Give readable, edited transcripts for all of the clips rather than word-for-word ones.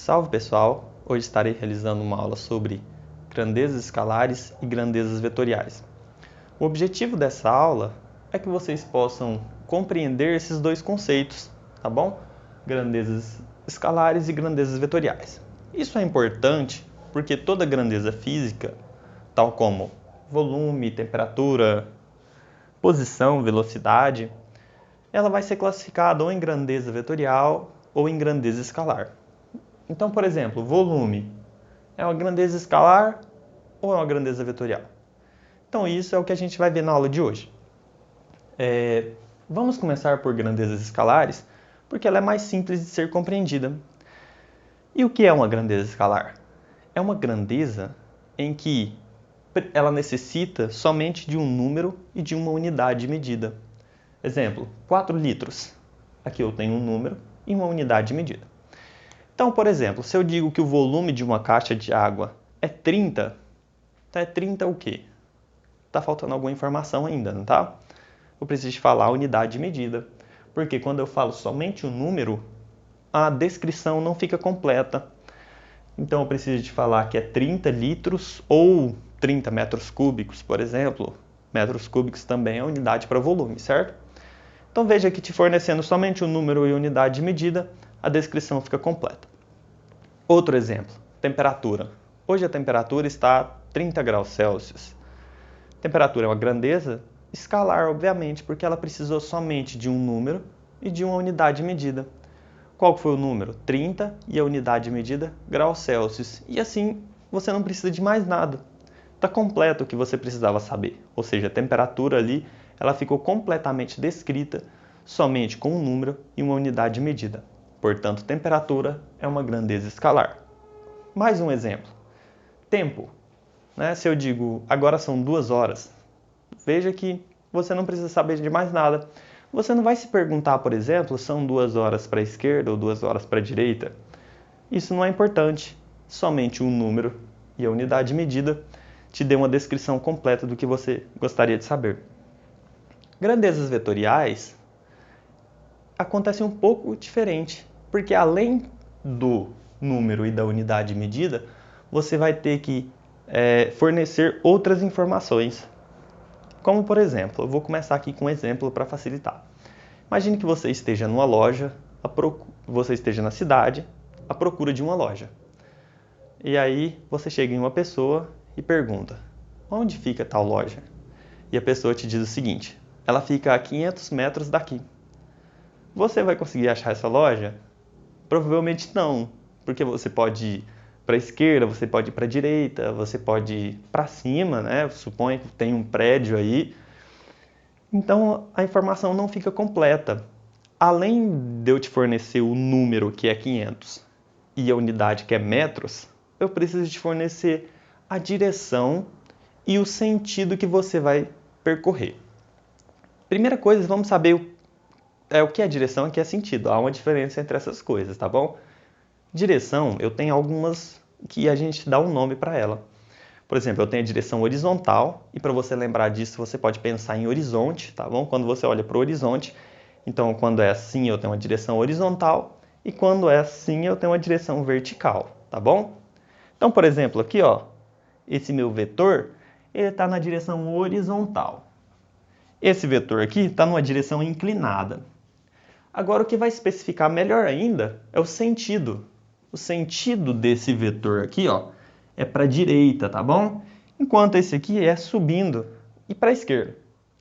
Salve pessoal! Hoje estarei realizando uma aula sobre grandezas escalares e grandezas vetoriais. O objetivo dessa aula é que vocês possam compreender esses dois conceitos, tá bom? Grandezas escalares e grandezas vetoriais. Isso é importante porque toda grandeza física, tal como volume, temperatura, posição, velocidade, ela vai ser classificada ou em grandeza vetorial ou em grandeza escalar. Então, por exemplo, volume é uma grandeza escalar ou é uma grandeza vetorial? Então, isso é o que a gente vai ver na aula de hoje. Vamos começar por grandezas escalares, porque ela é mais simples de ser compreendida. E o que é uma grandeza escalar? É uma grandeza em que ela necessita somente de um número e de uma unidade de medida. Exemplo, 4 litros. Aqui eu tenho um número e uma unidade de medida. Então, por exemplo, se eu digo que o volume de uma caixa de água é 30, então é 30 o quê? Está faltando alguma informação ainda, não tá? Eu preciso falar a unidade de medida, porque quando eu falo somente o número, a descrição não fica completa. Então eu preciso de falar que é 30 litros ou 30 metros cúbicos, por exemplo. Metros cúbicos também é unidade para volume, certo? Então veja que te fornecendo somente o número e a unidade de medida, a descrição fica completa. Outro exemplo, temperatura. Hoje a temperatura está a 30 graus Celsius. Temperatura é uma grandeza escalar, obviamente, porque ela precisou somente de um número e de uma unidade de medida. Qual foi o número? 30 e a unidade de medida? Graus Celsius. E assim você não precisa de mais nada. Está completo o que você precisava saber. Ou seja, a temperatura ali ela ficou completamente descrita somente com um número e uma unidade de medida. Portanto, temperatura é uma grandeza escalar. Mais um exemplo. Tempo. Se eu digo, agora são 2 horas, veja que você não precisa saber de mais nada. Você não vai se perguntar, por exemplo, são 2 horas para a esquerda ou 2 horas para a direita. Isso não é importante. Somente um número e a unidade de medida te dê uma descrição completa do que você gostaria de saber. Grandezas vetoriais acontecem um pouco diferente, porque além do número e da unidade de medida, você vai ter que fornecer outras informações. Como, por exemplo, eu vou começar aqui com um exemplo para facilitar. Imagine que você esteja numa loja, você esteja na cidade, à procura de uma loja. E aí você chega em uma pessoa e pergunta, onde fica tal loja? E a pessoa te diz o seguinte, ela fica a 500 metros daqui. Você vai conseguir achar essa loja? Provavelmente não, porque você pode ir para a esquerda, você pode ir para a direita, você pode ir para cima, né? Suponha que tem um prédio aí. Então a informação não fica completa. Além de eu te fornecer o número, que é 500, e a unidade, que é metros, eu preciso te fornecer a direção e o sentido que você vai percorrer. Primeira coisa, vamos saber o que é direção e o que é sentido. Há uma diferença entre essas coisas, tá bom? Direção, eu tenho algumas que a gente dá um nome para ela. Por exemplo, eu tenho a direção horizontal, e para você lembrar disso, você pode pensar em horizonte, tá bom? Quando você olha para o horizonte, então quando é assim eu tenho uma direção horizontal, e quando é assim eu tenho uma direção vertical, tá bom? Então, por exemplo, aqui, ó, esse meu vetor, ele está na direção horizontal. Esse vetor aqui está numa direção inclinada. Agora, o que vai especificar melhor ainda é o sentido. O sentido desse vetor aqui, ó, é para a direita, tá bom? Enquanto esse aqui é subindo e para a esquerda.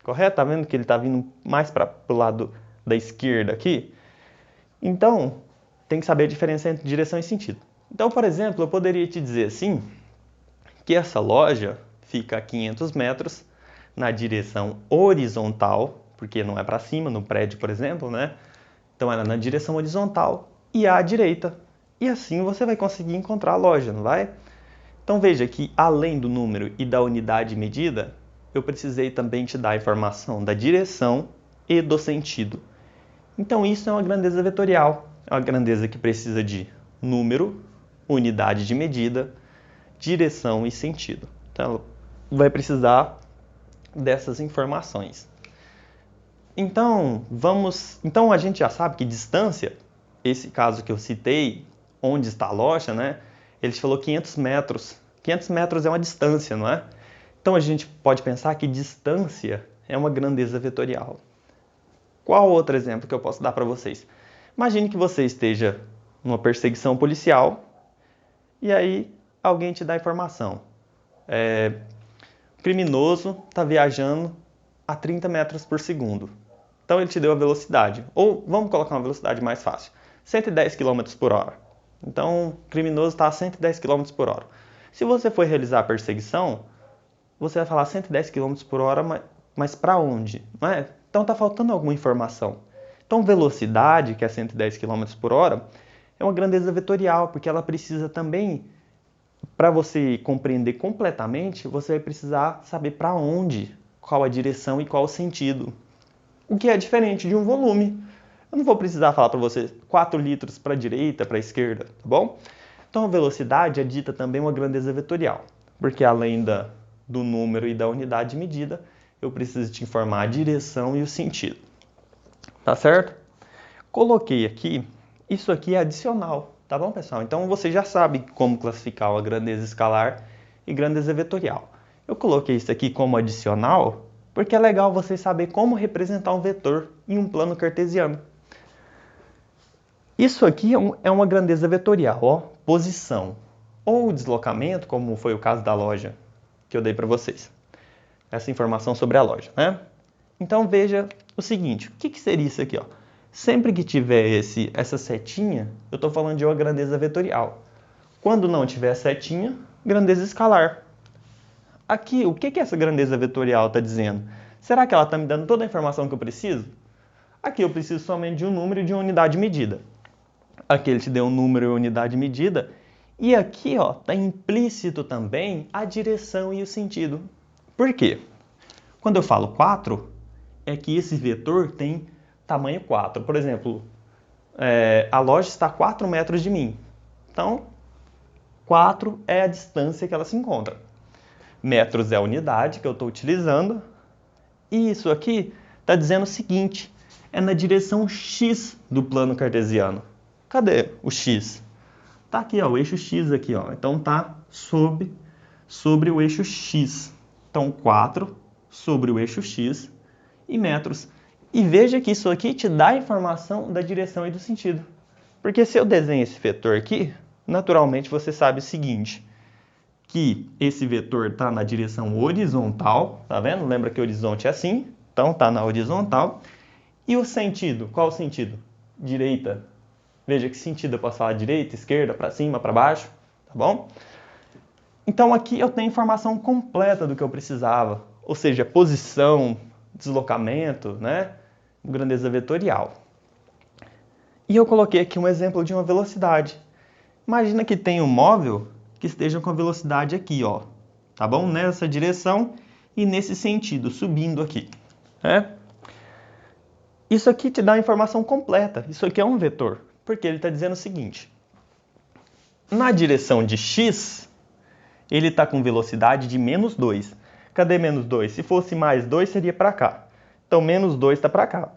Correto? Tá vendo que ele está vindo mais para o lado da esquerda aqui? Então, tem que saber a diferença entre direção e sentido. Então, por exemplo, eu poderia te dizer assim, que essa loja fica a 500 metros na direção horizontal, porque não é para cima, no prédio, por exemplo, né? Então ela é na direção horizontal e à direita. E assim você vai conseguir encontrar a loja, não vai? Então veja que além do número e da unidade de medida, eu precisei também te dar a informação da direção e do sentido. Então isso é uma grandeza vetorial. É uma grandeza que precisa de número, unidade de medida, direção e sentido. Então ela vai precisar dessas informações. Então a gente já sabe que distância, esse caso que eu citei, onde está a loja, né? Ele te falou 500 metros. 500 metros é uma distância, não é? Então a gente pode pensar que distância é uma grandeza vetorial. Qual outro exemplo que eu posso dar para vocês? Imagine que você esteja numa perseguição policial e aí alguém te dá informação. O criminoso está viajando a 30 metros por segundo. Então ele te deu a velocidade. Ou vamos colocar uma velocidade mais fácil. 110 km por hora. Então o criminoso está a 110 km por hora. Se você for realizar a perseguição, você vai falar 110 km por hora, mas para onde? Não é? Então está faltando alguma informação. Então velocidade, que é 110 km por hora, é uma grandeza vetorial, porque ela precisa também, para você compreender completamente, você vai precisar saber para onde, qual a direção e qual o sentido. O que é diferente de um volume. Eu não vou precisar falar para você 4 litros para a direita, para a esquerda, tá bom? Então a velocidade é dita também uma grandeza vetorial, porque além do número e da unidade de medida, eu preciso te informar a direção e o sentido. Tá certo? Coloquei aqui, isso aqui é adicional, tá bom, pessoal? Então você já sabe como classificar uma grandeza escalar e grandeza vetorial. Eu coloquei isso aqui como adicional porque é legal você saber como representar um vetor em um plano cartesiano. Isso aqui é uma grandeza vetorial, ó, posição ou deslocamento, como foi o caso da loja que eu dei para vocês. Essa informação sobre a loja, né? Então veja o seguinte, o que seria isso aqui, ó? Sempre que tiver essa setinha, eu estou falando de uma grandeza vetorial. Quando não tiver setinha, grandeza escalar. Aqui, o que essa grandeza vetorial está dizendo? Será que ela está me dando toda a informação que eu preciso? Aqui eu preciso somente de um número e de uma unidade de medida. Aqui ele te deu um número e uma unidade de medida. E aqui está implícito também a direção e o sentido. Por quê? Quando eu falo 4, é que esse vetor tem tamanho 4. Por exemplo, a loja está a 4 metros de mim. Então, 4 é a distância que ela se encontra. Metros é a unidade que eu estou utilizando. E isso aqui está dizendo o seguinte, é na direção x do plano cartesiano. Cadê o x? Está aqui, ó, o eixo x aqui. Ó. Então está sobre o eixo x. Então 4 sobre o eixo x e metros. E veja que isso aqui te dá a informação da direção e do sentido. Porque se eu desenho esse vetor aqui, naturalmente você sabe o seguinte, que esse vetor está na direção horizontal, tá vendo? Lembra que o horizonte é assim, então está na horizontal. E o sentido, qual o sentido? Direita. Veja que sentido eu posso falar, direita, esquerda, para cima, para baixo, tá bom? Então aqui eu tenho a informação completa do que eu precisava, ou seja, posição, deslocamento, né? Grandeza vetorial. E eu coloquei aqui um exemplo de uma velocidade. Imagina que tem um móvel que esteja com a velocidade aqui, ó, tá bom? Nessa direção e nesse sentido, subindo aqui, né? Isso aqui te dá a informação completa. Isso aqui é um vetor, porque ele está dizendo o seguinte. Na direção de x, ele está com velocidade de menos 2. Cadê menos 2? Se fosse mais 2, seria para cá. Então, menos 2 está para cá.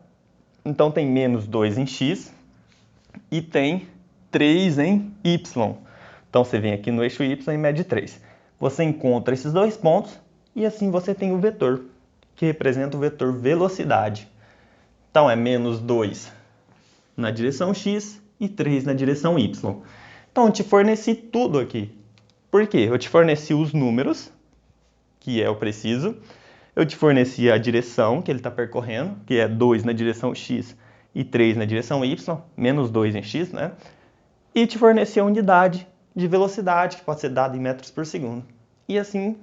Então, tem menos 2 em x e tem 3 em y. Então, você vem aqui no eixo y e mede 3. Você encontra esses dois pontos e assim você tem o vetor, que representa o vetor velocidade. Então, é menos 2 na direção x e 3 na direção y. Então, eu te forneci tudo aqui. Por quê? Eu te forneci os números, que é o preciso. Eu te forneci a direção que ele está percorrendo, que é 2 na direção x e 3 na direção y, menos 2 em x, né? E te forneci a unidade de velocidade, que pode ser dada em metros por segundo. E assim,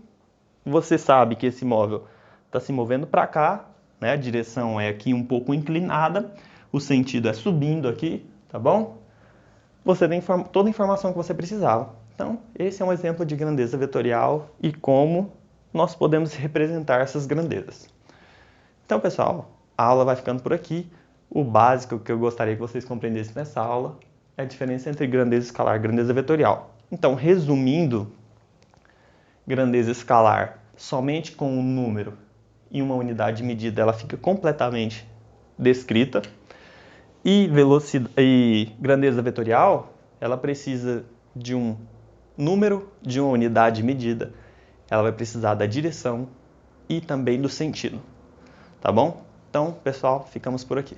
você sabe que esse móvel está se movendo para cá, né? A direção é aqui um pouco inclinada, o sentido é subindo aqui, tá bom? Você tem toda a informação que você precisava. Então, esse é um exemplo de grandeza vetorial e como nós podemos representar essas grandezas. Então, pessoal, a aula vai ficando por aqui. O básico que eu gostaria que vocês compreendessem nessa aula é a diferença entre grandeza escalar e grandeza vetorial. Então, resumindo, grandeza escalar somente com um número e uma unidade de medida ela fica completamente descrita. E grandeza vetorial ela precisa de um número, de uma unidade medida, ela vai precisar da direção e também do sentido. Tá bom? Então, pessoal, ficamos por aqui.